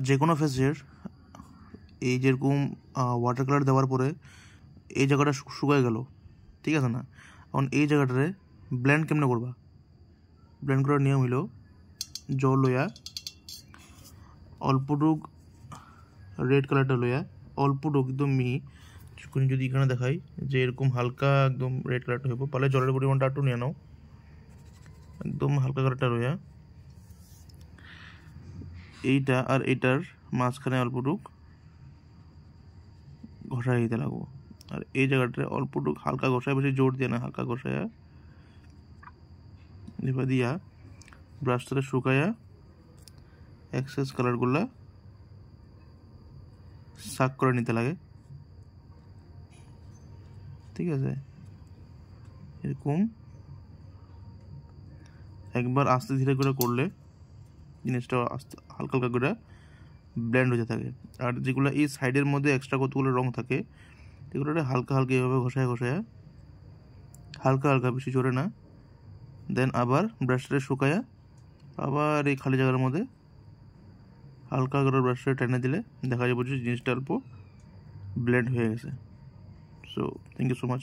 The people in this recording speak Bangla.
যে কোনো ফেসের এই যেরকম ওয়াটার কালার দেওয়ার পরে এই জায়গাটা শুকায় গেল, ঠিক আছে না? এখন এই জায়গাটারে ব্লেন্ড কেমনে করবা? ব্লেন্ড করার নিয়ম হইল জল লইয়া অল্পটুক রেড কালারটা লইয়া অল্পটুক একদম মিহি যদি এখানে দেখাই যে এরকম হালকা একদম রেড কালারটা হইব, পালে জলের পরিমাণটা একটু নিয়ে নাও, একদম হালকা কালারটা লইয়া এইটা আর এইটার মাঝখানে অল্পটুক ঘষাই দিতে লাগবো। আর এই জায়গাটা অল্পটুক হালকা ঘষায়, বেশি জোর দিয়ে না, হালকা ঘষায়া এবার দিয়া ব্রাশটারে শুকাইয়া এক্সেস কালারগুলা সাক করে নিতে লাগে, ঠিক আছে? এরকম একবার আস্তে ধীরে করে করলে জিনিসটা আস্তে হালকা হালকা করে ব্লেন্ড হতে থাকে। আর যেগুলো এই সাইডের মধ্যে এক্সট্রা কতগুলো রং থাকে এগুলো হালকা হালকা এভাবে ঘষায় ঘষায় হালকা হালকা, বেশি জোরে না, দেন আবার ব্রাশটা শুকায়া আবার এই খালি জায়গার মধ্যে হালকা করে ব্রাশটা টেনে দিলে দেখা যাবে যে জিনিসটা অল্প ব্লেন্ড হয়ে গেছে। So thank you so much.